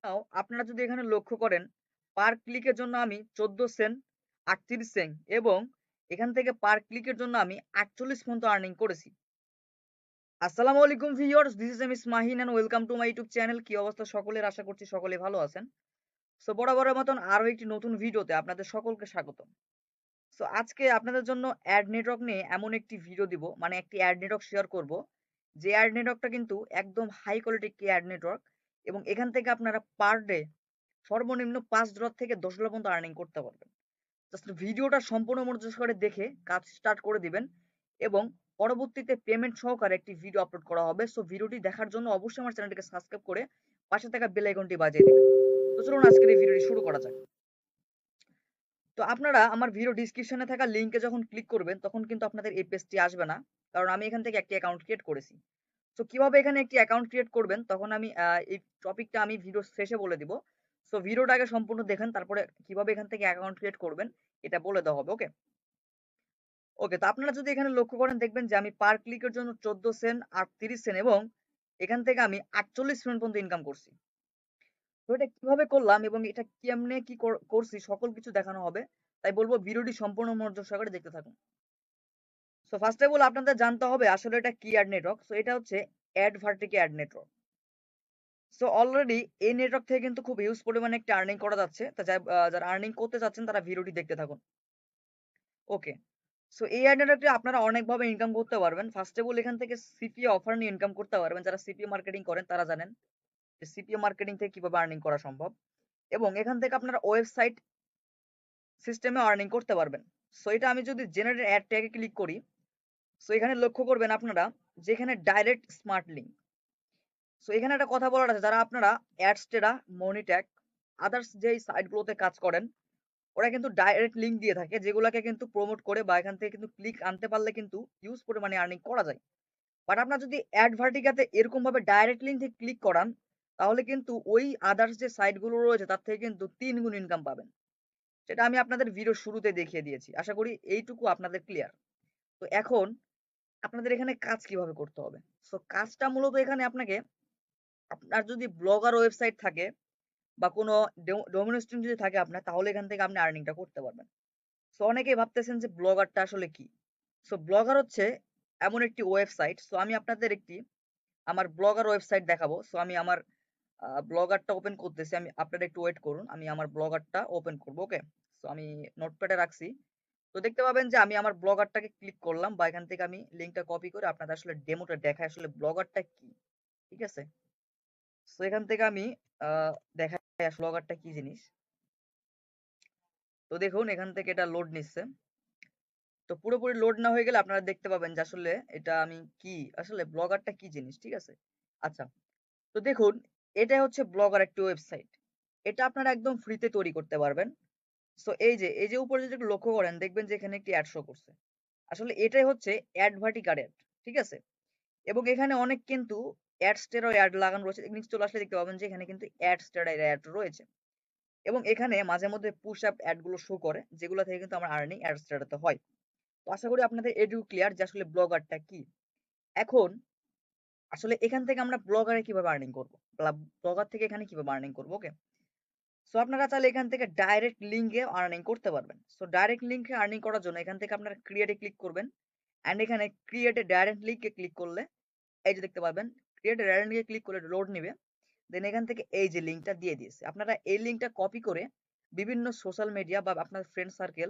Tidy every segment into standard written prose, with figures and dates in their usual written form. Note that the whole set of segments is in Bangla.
নাও আপনারা যদি এখানে লক্ষ্য করেন, পার ক্লিকের জন্য আমি 14 সেন্ট, 38 সেন্ট এবং এখান থেকে পার ক্লিকের জন্য আমি 48 পর্যন্ত আর্নিং করেছি। আসসালামু আলাইকুম viewers, this is MS Mahin and welcome to my YouTube channel. কি অবস্থা সকলের? আশা করছি সকলে ভালো আছেন। সো বরাবরের মতন আরো একটি নতুন ভিডিওতে আপনাদের সকলকে স্বাগতম। সো আজকে আপনাদের জন্য অ্যাড নেটওয়ার্ক নিয়ে এমন একটি ভিডিও দিব, মানে একটি অ্যাড নেটওয়ার্ক শেয়ার করব। যে অ্যাড নেটওয়ার্কটা কিন্তু একদম হাই কোয়ালিটি একটি অ্যাড নেটওয়ার্ক এবং এখান থেকে আপনারা পার ডে সর্বনিম্ন $5 থেকে $10 পর্যন্ত আর্নিং করতে পারবেন। জাস্ট ভিডিওটা সম্পূর্ণ মনোযোগ সহকারে দেখে কাজ স্টার্ট করে দিবেন এবং পরবর্তীতে পেমেন্ট সহকারে একটি ভিডিও আপলোড করা হবে। সো ভিডিওটি দেখার জন্য অবশ্যই আমার চ্যানেলটিকে সাবস্ক্রাইব করে পাশে থাকা বেল আইকনটি বাজিয়ে দিবেন। তো চলুন আজকের এই ভিডিওটি শুরু করা যাক। তো আপনারা আমার ভিডিও ডিসক্রিপশনে থাকা লিংকে যখন ক্লিক করবেন তখন কিন্তু আপনাদের এই পেজটি আসবে না। কারণ আমি এখান থেকে একটি অ্যাকাউন্ট ক্রিয়েট করেছি। সো কিভাবে এখানে একটি অ্যাকাউন্ট ক্রিয়েট করবেন তখন আমি এই টপিকটা আমি ভিডিওর শেষে বলে দিব। সো ভিডিওটা আগে সম্পূর্ণ দেখেন, তারপরে কিভাবে এখান থেকে অ্যাকাউন্ট ক্রিয়েট করবেন এটা বলে দেওয়া হবে। ওকে? ওকে, তো আপনারা যদি এখানে লক্ষ্য করেন দেখবেন যে আমি পার ক্লিকের জন্য 14 সেন্ট, 38 সেন্ট এবং এখান থেকে আমি 48 সেন্ট পর্যন্ত ইনকাম করছি। তো এটা কিভাবে করলাম এবং এটা কেমনে কি করছি সকল কিছু দেখানো হবে। তাই বলবো ভিডিওটি সম্পূর্ণ মনোযোগ সহকারে দেখতে থাকুন। সো ফার্স্ট অফ অল আপনাদের জানতে হবে আসলে এটা কি অ্যাড নেটওয়ার্ক। সো এটা হচ্ছে অ্যাডভার্টিক অ্যাড নেটওয়ার্ক। সো অলরেডি এই নেটওয়ার্ক থেকে কিন্তু খুব হিউজ পরিমাণে একটা আর্নিং করা যাচ্ছে। তা যারা আর্নিং করতে চাচ্ছেন তারা ভিডিওটি দেখতে থাকুন। ওকে। সো এই অ্যাড নেটওয়ার্কে আপনারা অনেকভাবে ইনকাম করতে পারবেন। ফার্স্ট অফ অল এখান থেকে সিপিএ অফার নিয়ে ইনকাম করতে পারবেন। যারা সিপিএ মার্কেটিং করেন তারা জানেন যে সিপিএ মার্কেটিং থেকে কিভাবে আর্নিং করা সম্ভব এবং এখান থেকে আপনারা ওয়েবসাইট সিস্টেমে আর্নিং করতে পারবেন। সো এটা আমি যদি জেনারেট অ্যাড ট্যাগে ক্লিক করি, সো এখানে লক্ষ্য করবেন আপনারা যেখানে ডাইরেক্ট স্মার্ট লিঙ্ক। সো এখানে একটা কথা বলার আছে, যারা আপনারা অ্যাডস্টেরা, মনিট্যাগ, আদার্স যেই সাইটগুলোতে কাজ করেন ওরা কিন্তু ডাইরেক্ট লিঙ্ক দিয়ে থাকে যেগুলাকে কিন্তু প্রমোট করে বা এখান থেকে কিন্তু ক্লিক আনতে পারলে কিন্তু হিউজ পরিমাণে আর্নিং করা যায়। বাট আপনার যদি অ্যাড ভার্টিকাতে এরকম ভাবে ডাইরেক্ট লিঙ্ক থেকে ক্লিক করান তাহলে কিন্তু ওই আদার্স যে সাইট গুলো রয়েছে তার থেকে কিন্তু 3 গুণ ইনকাম পাবেন। সেটা আমি আপনাদের ভিডিও শুরুতে দেখিয়ে দিয়েছি। আশা করি এইটুকু আপনাদের ক্লিয়ার। তো এখন আপনাদের এখানে কাজ কিভাবে করতে হবে? সো কাজটা মূলত এখানে আপনাকে, আপনার যদি ব্লগার ওয়েবসাইট থাকে বা কোনো ডোমিনো যদি থাকে আপনার, তাহলে এখান থেকে আপনি আর্নিংটা করতে পারবেন। সো অনেকেই ভাবতেছেন যে ব্লগারটা আসলে কি? সো ব্লগার হচ্ছে এমন একটি ওয়েবসাইট। সো আমি আপনাদের একটি আমার ব্লগার ওয়েবসাইট দেখাবো। সো আমি আমার ব্লগারটা ওপেন করতেছি। আমি আপনারা একটু ওয়েট করুন। আমি আমার ব্লগারটা ওপেন করব। ওকে? সো আমি নোটপ্যাডে রাখছি। তো দেখতে পাবেন যে আমি আমার ব্লগারটাকে ক্লিক করলাম বা এখান থেকে আমি লিংকটা কপি করে আপনাদের আসলে ডেমোটা দেখাই আসলে ব্লগারটা কি। ঠিক আছে? সো এখান থেকে আমি আ দেখাই আসলে ব্লগারটা কি জিনিস। তো দেখুন এখান থেকে এটা লোড নিচ্ছে। তো পুরোপুরি লোড না হয়ে গেলে আপনারা দেখতে পাবেন যে আসলে এটা আমি কি, আসলে ব্লগারটা কি জিনিস। ঠিক আছে? আচ্ছা। তো দেখুন এটা হচ্ছে ব্লগার একটি ওয়েবসাইট। এটা আপনারা একদম ফ্রিতে তৈরি করতে পারবেন। সো এই যে উপরে যদি একটু লক্ষ্য করেন দেখবেন যে এখানে একটি অ্যাড শো করছে। আসলে এটাই হচ্ছে অ্যাড ভার্টিকাল অ্যাড। ঠিক আছে? এবং এখানে অনেক কিন্তু অ্যাডস্টের অ্যাড লাগানো রয়েছে। নিচে চলে আসলে দেখতে পাবেন যে এখানে কিন্তু অ্যাডস্টের অ্যাড রয়েছে। এবং এখানে মাঝে মধ্যে পুশ আপ অ্যাড গুলো শো করে যেগুলো থেকে কিন্তু আমার আর্নিং অ্যাডস্টেটাতে হয়। তো আশা করি আপনাদের এটুকু ক্লিয়ার যে আসলে ব্লগারটা কি। এখন আসলে এখান থেকে আমরা ব্লগারে কিভাবে আর্নিং করব? ব্লগার থেকে এখানে কিভাবে আর্নিং করব? ওকে? সো আপনারা চাইলে এখান থেকে ডাইরেক্ট লিঙ্কে আর্নিং করতে পারবেন। সো ডাইরেক্ট লিঙ্কে আর্নিং করার জন্য এখান থেকে আপনারা ক্রিয়েট এ ক্লিক করবেন। অ্যান্ড এখানে ক্রিয়েট এ ডাইরেক্ট লিঙ্কে ক্লিক করলে এই যে দেখতে পাবেন ক্রিয়েট এ ডাইরেক্ট লিঙ্কে ক্লিক করলে লোড নিবে। দেন এখান থেকে এই যে লিঙ্কটা দিয়ে দিয়েছে। আপনারা এই লিঙ্কটা কপি করে বিভিন্ন সোশ্যাল মিডিয়া বা আপনার ফ্রেন্ড সার্কেল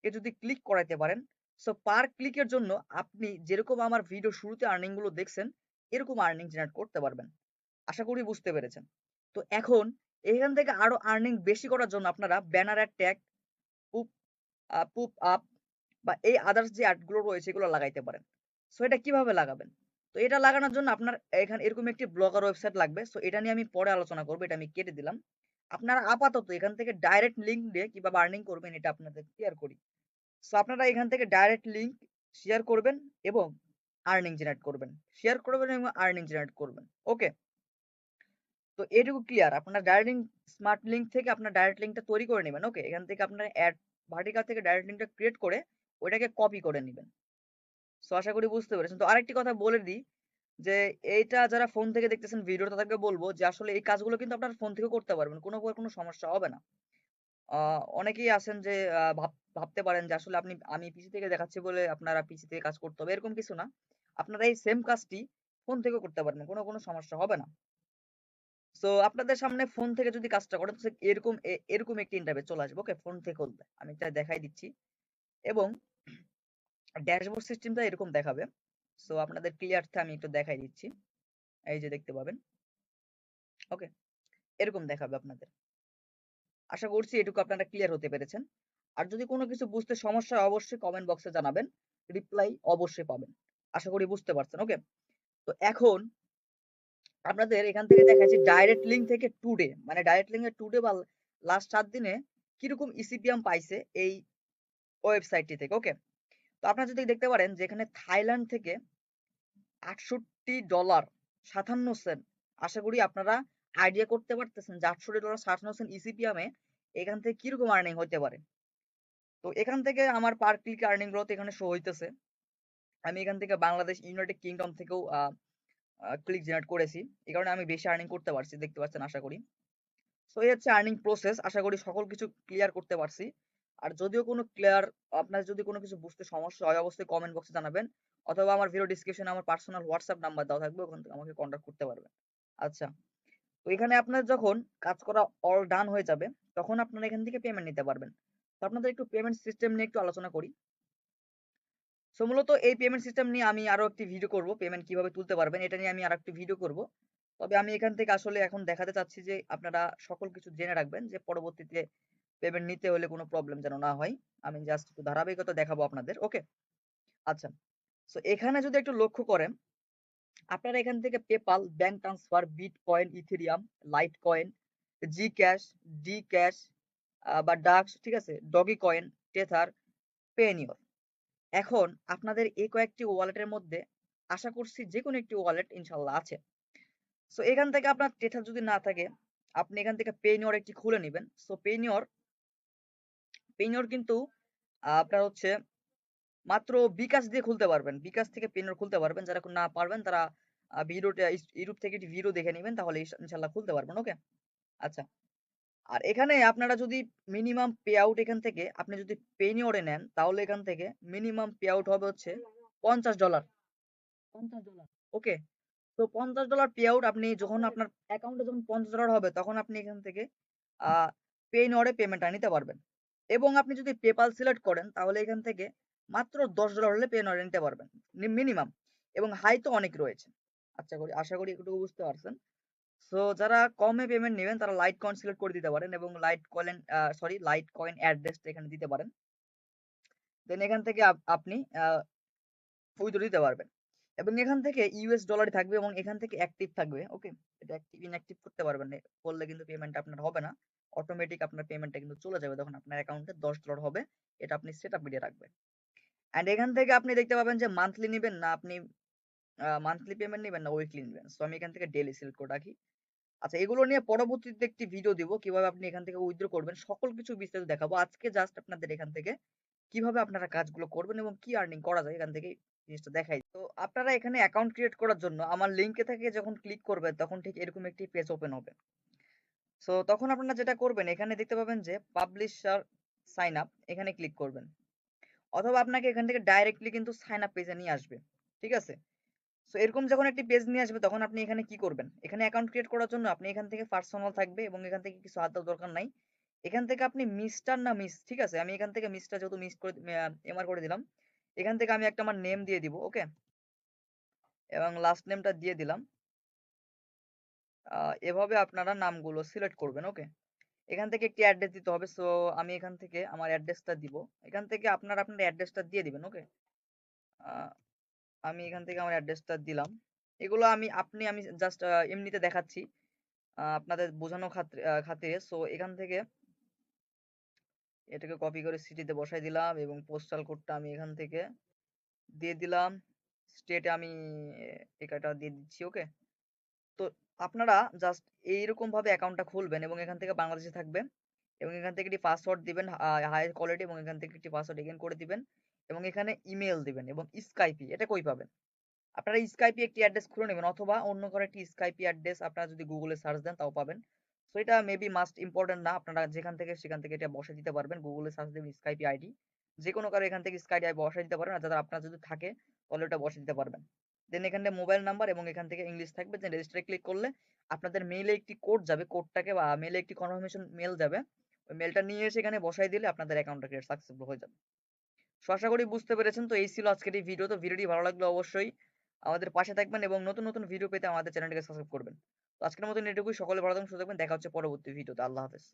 কে যদি ক্লিক করাইতে পারেন, সো পার ক্লিকের জন্য আপনি যেরকম আমার ভিডিও শুরুতে আর্নিং গুলো দেখছেন এরকম আর্নিং জেনারেট করতে পারবেন। আশা করি বুঝতে পেরেছেন। তো এখন এখান থেকে আরো আর্নিং বেশি করার জন্য আপনারা ব্যানার এর ট্যাগ, পুপ পুপ আপ বা এই আদার্স যে অ্যাড গুলো রয়েছে এগুলো লাগাইতে পারেন। সো এটা কিভাবে লাগাবেন? তো এটা লাগানোর জন্য আপনার এখানে এরকম একটি ব্লগার ওয়েবসাইট লাগবে। সো এটা নিয়ে আমি পরে আলোচনা করব। এটা আমি কেটে দিলাম। আপনারা আপাতত এখান থেকে ডাইরেক্ট লিঙ্ক দিয়ে কিভাবে আর্নিং করবেন এটা আপনাদের ক্লিয়ার করি। সো আপনারা এখান থেকে ডাইরেক্ট লিঙ্ক শেয়ার করবেন এবং আর্নিং জেনারেট করবেন। শেয়ার করবেন এবং আর্নিং জেনারেট করবেন। ওকে? তো এটুকু ক্লিয়ার। আপনার ডাইরেক্ট লিঙ্ক, স্মার্ট লিঙ্ক থেকে আপনার ডাইরেক্ট লিঙ্কটা তৈরি করে নিবেন। ওকে? এখান থেকে আপনার অ্যাড ভার্টিকাল থেকে ডাইরেক্ট লিঙ্কটা ক্রিয়েট করে ওইটাকে কপি করে নিবেন। সো আশা করি বুঝতে পেরেছেন। তো আরেকটি কথা বলে দিই, যে এইটা যারা ফোন থেকে দেখতেছেন ভিডিও, তাদেরকে বলবো যে আসলে এই কাজগুলো কিন্তু আপনারা ফোন থেকেও করতে পারবেন। কোনো প্রকার কোনো সমস্যা হবে না। আ অনেকেই আছেন যে ভাবতে পারেন যে আসলে আমি পিসি থেকে দেখাচ্ছি বলে আপনারা পিসি থেকে কাজ করতে হবে, এরকম কিছু না। আপনারা এই সেম কাজটি ফোন থেকেও করতে পারবেন। কোনো সমস্যা হবে না। সো আপনাদের সামনে ফোন থেকে যদি কাজটা করেন, তো এরকম একটি ইন্টারফেস চলে আসবে। ওকে? ফোন থেকে করলে। আমি এটা দেখাই দিচ্ছি এবং ড্যাশবোর্ড সিস্টেমটা এরকম দেখাবে। সো আপনাদের ক্লিয়ারটা আমি একটু দেখাই দিচ্ছি। এই যে দেখতে পাবেন। ওকে? এরকম দেখাবে আপনাদের। আশা করছি এটুকু আপনারা ক্লিয়ার হতে পেরেছেন। আর যদি কোনো কিছু বুঝতে সমস্যা হয় অবশ্যই কমেন্ট বক্সে জানাবেন। রিপ্লাই অবশ্যই পাবেন। আশা করি বুঝতে পারছেন। ওকে? তো এখন আপনাদের এখান থেকে দেখাচ্ছি ডাইরেক্ট লিঙ্ক থেকে টুডে, মানে ডাইরেক্ট লিঙ্ক এর টুডে বা লাস্ট ৭ দিনে কিরকম ইসিপিএম পাইছে এই ওয়েবসাইটটি থেকে। ওকে? তো আপনারা যদি দেখতে পারেন যে এখানে থাইল্যান্ড থেকে $৬৮.৫৭। আশা করি আপনারা আইডিয়া করতে পারতেছেন যে $৬৮.৫৭ ইসিপিএম এ এখান থেকে কিরকম আর্নিং হতে পারে। তো এখান থেকে আমার পার ক্লিক আর্নিং গ্রোথ এখানে শো হইতেছে। আমি এখান থেকে বাংলাদেশ, ইউনাইটেড কিংডম থেকেও ক্লিক জেনারেট করেছি। এই কারণে আমি বেশি আর্নিং করতে পারছি, দেখতে পাচ্ছেন আশা করি। সো এই হচ্ছে আর্নিং প্রসেস। আশা করি সকল কিছু ক্লিয়ার করতে পারছি। আর যদিও কোনো আপনার যদি কোনো কিছু বুঝতে সমস্যা হয় অবশ্যই কমেন্ট বক্সে জানাবেন, অথবা আমার ভিডিও ডেসক্রিপশনে আমার পার্সোনাল হোয়াটসঅ্যাপ নাম্বার দেওয়া থাকবে, ওখান থেকে আমাকে কন্টাক্ট করতে পারবেন। আচ্ছা, তো এখানে আপনার যখন কাজ করা অল ডান হয়ে যাবে, তখন আপনারা এখান থেকে পেমেন্ট নিতে পারবেন। তো আপনাদের একটু পেমেন্ট সিস্টেম নিয়ে একটু আলোচনা করি। সো মূলত এই পেমেন্ট সিস্টেম নিয়ে আমি আরো একটি ভিডিও করব, পেমেন্ট কিভাবে তুলতে পারবেন এটা নিয়ে আমি আরেকটি ভিডিও করব। তবে আমি এখান থেকে আসলে এখন দেখাতে চাচ্ছি যে আপনারা সকল কিছু জেনে রাখবেন, যে পরবর্তীতে পেমেন্ট নিতে হলে কোনো প্রবলেম যেন না হয়। আমি জাস্ট একটু ধারাবাহিকতা দেখাবো আপনাদের। ওকে? আচ্ছা, সো এখানে যদি একটু লক্ষ্য করেন, আপনারা এখান থেকে PayPal, bank transfer, bitcoin, Ethereum, Litecoin, G cash, D cash বা ডাক্স, ঠিক আছে, ডগি কয়েন, টেথার, পেনিওর। এখন আপনাদের এই কয়েকটি ওয়ালেটের মধ্যে আশা করছি যে কোনো একটি ওয়ালেট ইনশাল্লাহ আছে। সো এখান থেকে আপনার টেথা যদি না থাকে, আপনি এখান থেকে পেনিওর একটি খুলে নেবেন। সো পেনিওর কিন্তু আপনার হচ্ছে মাত্র বিকাশ দিয়ে খুলতে পারবেন। বিকাশ থেকে পেনিওর খুলতে পারবেন। যারা না পারবেন তারা ভিডিওটা ইউটিউব থেকে একটি ভিডিও দেখে নিবেন, তাহলে ইনশাল্লাহ খুলতে পারবেন। ওকে? আচ্ছা, আর এখানে আপনারা যদি মিনিমাম পে আউট এখান থেকে আপনি যদি পেনিওরে নেন, তাহলে এখান থেকে মিনিমাম পে আউট হবে হচ্ছে $50। $50। ওকে? তো $50 পে আউট আপনি যখন আপনার অ্যাকাউন্টে যখন $50 হবে, তখন আপনি এখান থেকে আ পেইনওয়ারে পেমেন্টটা নিতে পারবেন। এবং আপনি যদি পেপাল সিলেক্ট করেন, তাহলে এখান থেকে মাত্র $10 হলে পেইনওয়ারে নিতে পারবেন। মিনিমাম, এবং হাই তো অনেক রয়েছে। আশা করি এটুকু বুঝতে পারছেন। সো যারা কমে পেমেন্ট নিবেন তারা লাইট কয়েন সিলেক্ট করে দিতে পারেন এবং লাইট কয়েন অ্যাড্রেসটা এখানে দিতে পারেন। দেন এখান থেকে আপনি উইথড্র দিতে পারবেন। এবং এখান থেকে ইউএস ডলারই থাকবে এবং এখান থেকে অ্যাক্টিভ থাকবে। ওকে? এটা অ্যাক্টিভ ইনঅ্যাক্টিভ করতে পারবেন না। করলে কিন্তু পেমেন্ট আপনার হবে না। অটোমেটিক আপনার পেমেন্টটা কিন্তু চলে যাবে যখন আপনার অ্যাকাউন্টে $10 হবে। এটা আপনি সেটআপ করে রাখবেন। অ্যান্ড এখান থেকে আপনি দেখতে পাবেন যে মান্থলি নিবেন না আপনি মান্থলি পেমেন্ট নিবেন না উইকলি নিবেন। সো আমি এখান থেকে ডেইলি সিলেক্ট করে রাখি। আচ্ছা, এগুলো নিয়ে পরবর্তীতে একটি ভিডিও দিব, কিভাবে আপনি এখান থেকে উইথড্র করবেন সকল কিছু বিস্তারিত দেখাবো। আজকে জাস্ট আপনাদের এখান থেকে কিভাবে আপনারা কাজগুলো করবেন এবং কি আর্নিং করা যায় এখান থেকে জিনিসটা দেখাই। তো আপনারা এখানে অ্যাকাউন্ট ক্রিয়েট করার জন্য আমার লিংকে থেকে যখন ক্লিক করবেন, তখন ঠিক এরকম একটি পেজ ওপেন হবে। সো তখন আপনারা যেটা করবেন, এখানে দেখতে পাবেন যে পাবলিশার সাইন আপ, এখানে ক্লিক করবেন। অথবা আপনাকে এখান থেকে ডাইরেক্টলি কিন্তু সাইন আপ পেজে নিয়ে আসবে। ঠিক আছে? সো এরকম যখন একটি পেজ নিয়ে আসবে, তখন আপনি এখানে কি করবেন? এখানে অ্যাকাউন্ট ক্রিয়েট করার জন্য আপনি এখান থেকে পার্সোনাল থাকবে এবং এখান থেকে কিছু হাত দেওয়ার দরকার নাই। এখান থেকে আপনি মিস্টার না মিস, ঠিক আছে? আমি এখান থেকে মিসটা যেহেতু মিস করে এমআর করে দিলাম। এখান থেকে আমি একটা আমার নেম দিয়ে দিব। ওকে? এবং লাস্ট নেমটা দিয়ে দিলাম। এভাবে আপনারা নামগুলো সিলেক্ট করবেন। ওকে? এখান থেকে একটি অ্যাড্রেস দিতে হবে। সো আমি এখান থেকে আমার অ্যাড্রেসটা দিব। এখান থেকে আপনারা আপনার অ্যাড্রেসটা দিয়ে দিবেন। ওকে? আ আমি এখান থেকে আমার অ্যাড্রেসটা দিলাম। এগুলো আমি জাস্ট এমনিতে দেখাচ্ছি। আপনাদের বোঝানো খাতিরে। সো এখান থেকে এটাকে কপি করে সিটিতে বসাই দিলাম এবং পোস্টাল কোডটা আমি এখান থেকে দিয়ে দিলাম। স্টেটে আমি এটা দিয়ে দিচ্ছি। ওকে? তো আপনারা জাস্ট এইরকম ভাবে অ্যাকাউন্টটা খুলবেন এবং এখান থেকে বাংলাদেশে থাকবে এবং এখান থেকে একটি পাসওয়ার্ড দিবেন হাই কোয়ালিটি, এবং এখান থেকে একটি পাসওয়ার্ড এগেইন করে দিবেন এবং এখানে ইমেইল দিবেন এবং স্কাইপি। এটা কই পাবেন? আপনারা স্কাইপে একটি অ্যাড্রেস খুলে নেবেন অথবা অন্য কারো একটি স্কাইপি অ্যাড্রেস আপনারা যদি গুগলে সার্চ দেন তাও পাবেন। সো এটা মেবি মাস্ট ইম্পোর্টেন্ট না। আপনারা যেখান থেকে সেখান থেকে এটা বসায় দিতে পারবেন। গুগলে সার্চ দিবেন স্কাইপি আইডি। যেকোনো কারো এখান থেকে স্কাইপি আইডি বসায় দিতে পারবেন। আর যাদের আপনার যদি থাকে তাহলে ওটা বসায় দিতে পারবেন। দেন এখানে মোবাইল নাম্বার এবং এখান থেকে ইংলিশ থাকবে। দেন রেজিস্টারে ক্লিক করলে আপনাদের মেইলে একটি কোড যাবে। কোডটাকে বা মেইলে একটি কনফার্মেশন মেইল যাবে। ওই মেইলটা নিয়ে এসে এখানে বসায় দিলে আপনাদের অ্যাকাউন্টটা ক্রিয়েট সাকসেসফুল হয়ে যাবে। সো আশা করি বুঝতে পেরেছেন। তো এই ছিল আজকের এই ভিডিও। তো ভিডিওটি ভালো লাগলে অবশ্যই আমাদের পাশে থাকবেন এবং নতুন নতুন ভিডিও পেতে আমাদের চ্যানেলটিকে সাবস্ক্রাইব করবেন। তো আজকের মতো এটুকুই। সকলে ভালো থাকবেন, সুস্থ থাকবেন। দেখা হচ্ছে পরবর্তী ভিডিওতে। আল্লাহ হাফেজ।